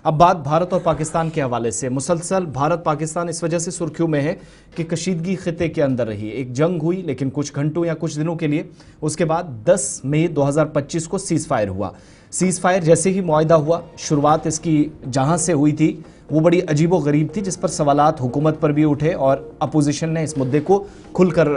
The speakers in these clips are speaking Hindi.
अब बात भारत और पाकिस्तान के हवाले से। मुसलसल भारत पाकिस्तान इस वजह से सुर्खियों में है कि कशीदगी खिते के अंदर रही। एक जंग हुई लेकिन कुछ घंटों या कुछ दिनों के लिए, उसके बाद 10 मई 2025 को सीज फायर हुआ। सीज फायर जैसे ही मुआहदा हुआ, शुरुआत इसकी जहां से हुई थी वो बड़ी अजीबो गरीब थी, जिस पर सवालात हुकूमत पर भी उठे और अपोजिशन ने इस मुद्दे को खुलकर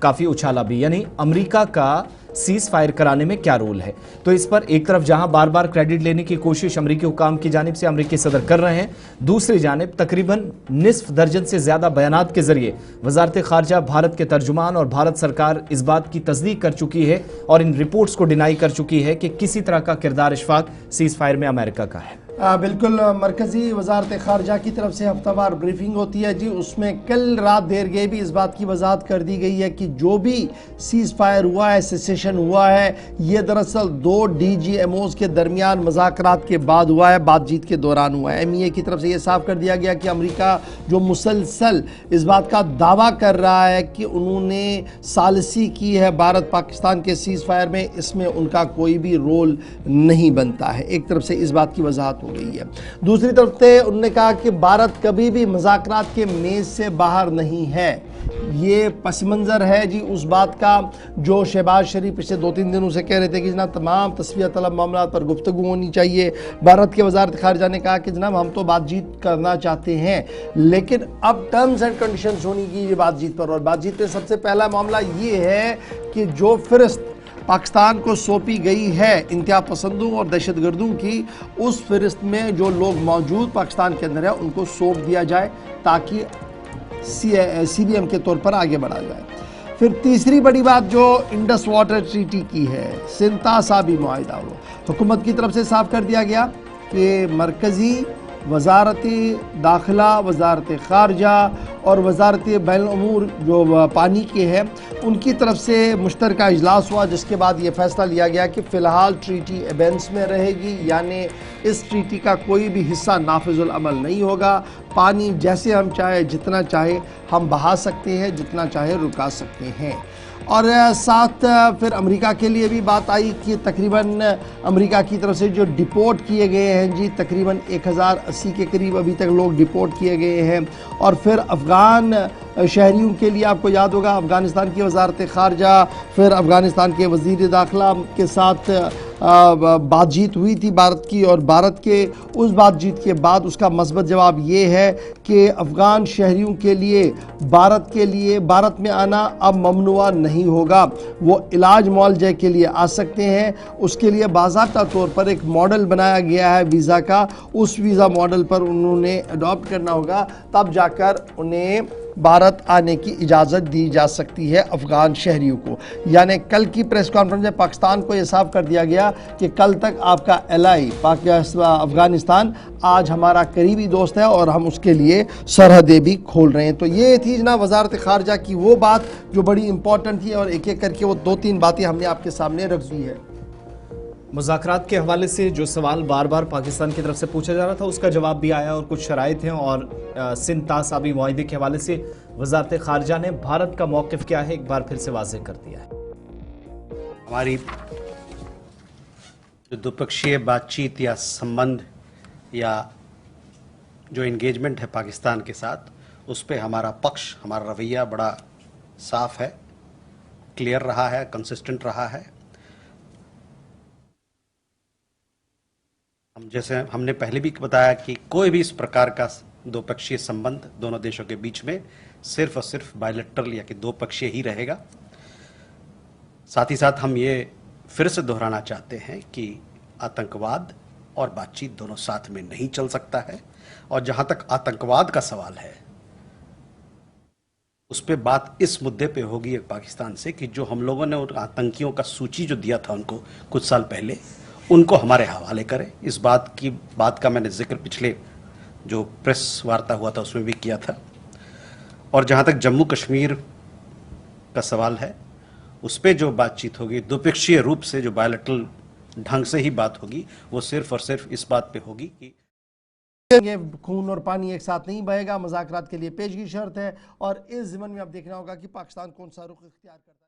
काफ़ी उछाला भी। यानी अमेरिका का सीज फायर कराने में क्या रोल है। तो इस पर एक तरफ जहां बार बार क्रेडिट लेने की कोशिश अमेरिकी हुकाम की जानिब से अमेरिकी सदर कर रहे हैं, दूसरी जानिब तकरीबन निस्फ दर्जन से ज्यादा बयानात के जरिए वजारत खारजा भारत के तर्जुमान और भारत सरकार इस बात की तस्दीक कर चुकी है और इन रिपोर्ट्स को डिनाई कर चुकी है कि किसी तरह का किरदार इशफाक सीज फायर में अमेरिका का है। बिल्कुल, मरकज़ी वजारत खारजा की तरफ से हफ्तावार ब्रीफिंग होती है जी, उसमें कल रात देर गए भी इस बात की वजाहत कर दी गई है कि जो भी सीज़ फायर हुआ है, सेसेशन हुआ है, ये दरअसल 2 DGMOs के दरमियान मुज़ाकरात के बाद हुआ है, बातचीत के दौरान हुआ है। MEA की तरफ से ये साफ कर दिया गया कि अमेरिका जो मुसलसल इस बात का दावा कर रहा है कि उन्होंने सालसी की है भारत पाकिस्तान के सीज़ फायर में, इसमें उनका कोई भी रोल नहीं बनता है। एक तरफ से इस बात की वजाहत हो गई है। दूसरी तरफ से उन्होंने कहा कि भारत कभी भी मुज़ाकरात के मेज से बाहर नहीं है। ये पस मंज़र है जी उस बात का जो शहबाज शरीफ पिछले 2-3 दिनों से कह रहे थे कि जनाब तमाम तस्वीर तलब मामला पर गुफ्तगू होनी चाहिए। भारत के वजारत खारजा ने कहा कि जनाब हम तो बातचीत करना चाहते हैं, लेकिन अब टर्म्स एंड कंडीशंस होनी चाहिए बातचीत पर। और बातचीत में सबसे पहला मामला ये है कि जो फ़हरिस्त पाकिस्तान को सौंपी गई है इंतहा पसंदों और दहशतगर्दों की, उस फहरिस्त में जो लोग मौजूद पाकिस्तान के अंदर है उनको सौंप दिया जाए ताकि CBM के तौर पर आगे बढ़ा जाए। फिर तीसरी बड़ी बात जो इंडस वाटर ट्रीटी की है, सिंता साबी मुआहिदा हो, हुकूमत की तरफ से साफ कर दिया गया कि मरकज़ी वजारत दाखिला, वजारत खारजा और वजारत बैनुल उमूर जो पानी के हैं उनकी तरफ से मुश्तरका इजलास हुआ, जिसके बाद ये फैसला लिया गया कि फ़िलहाल ट्रीटी एबेंस में रहेगी, यानी इस ट्रीटी का कोई भी हिस्सा नाफिजुल अमल नहीं होगा। पानी जैसे हम चाहे जितना चाहे हम बहा सकते हैं, जितना चाहे रुका सकते हैं। और साथ फिर अमेरिका के लिए भी बात आई कि तकरीबन अमेरिका की तरफ से जो डिपोर्ट किए गए हैं जी, तकरीबन 1080 के करीब अभी तक लोग डिपोर्ट किए गए हैं। और फिर अफ़गान शहरियों के लिए आपको याद होगा अफ़गानिस्तान की वजारत खारजा, फिर अफ़गानिस्तान के वज़ीर दाखिला के साथ बातचीत हुई थी भारत की, और भारत के उस बातचीत के बाद उसका मस्बत जवाब ये है कि अफ़गान शहरियों के लिए भारत में आना अब ममनुआ नहीं होगा। वो इलाज मुआलजे के लिए आ सकते हैं, उसके लिए बाज़ाब्ता तौर पर एक मॉडल बनाया गया है वीज़ा का, उस वीज़ा मॉडल पर उन्होंने अडॉप्ट करना होगा, तब जाकर उन्हें भारत आने की इजाज़त दी जा सकती है अफ़गान शहरियों को। यानी कल की प्रेस कॉन्फ्रेंस में पाकिस्तान को यह साफ कर दिया गया कि कल तक आपका एलाई अफ़गानिस्तान आज हमारा करीबी दोस्त है और हम उसके लिए सरहदें भी खोल रहे हैं। तो ये थी ना वजारत खारजा की वो बात जो बड़ी इंपॉर्टेंट थी, और एक एक करके वो 2-3 बातें हमने आपके सामने रख दी है। मुज़ाकरात के हवाले से जो सवाल बार बार पाकिस्तान की तरफ से पूछा जा रहा था उसका जवाब भी आया और कुछ शराइत हैं। और सिंध तासाबी मुआहिदे के हवाले से वजारत खारजा ने भारत का मौक़िफ़ क्या है एक बार फिर से वाज़ेह कर दिया है। हमारी जो द्विपक्षीय बातचीत या संबंध या जो इंगेजमेंट है पाकिस्तान के साथ, उस पर हमारा पक्ष, हमारा रवैया बड़ा साफ है, क्लियर रहा है, कंसिस्टेंट रहा है। जैसे हमने पहले भी बताया कि कोई भी इस प्रकार का द्विपक्षीय संबंध दोनों देशों के बीच में सिर्फ और सिर्फ बायलैटरल या कि 2 पक्षीय ही रहेगा। साथ ही साथ हम ये फिर से दोहराना चाहते हैं कि आतंकवाद और बातचीत दोनों साथ में नहीं चल सकता है। और जहां तक आतंकवाद का सवाल है, उस पे बात इस मुद्दे पे होगी पाकिस्तान से कि जो हम लोगों ने उन आतंकियों का सूची जो दिया था उनको कुछ साल पहले, उनको हमारे हवाले करें। इस बात का मैंने जिक्र पिछले जो प्रेस वार्ता हुआ था उसमें भी किया था। और जहाँ तक जम्मू कश्मीर का सवाल है, उस पर जो बातचीत होगी द्विपक्षीय रूप से, जो बायलैटरल ढंग से ही बात होगी, वो सिर्फ और सिर्फ इस बात पे होगी कि खून और पानी एक साथ नहीं बहेगा। मुज़ाकरात के लिए पेशगी शर्त है, और इस ज़िमन में अब देखना होगा कि पाकिस्तान कौन सा रुख इख्तियार करता है।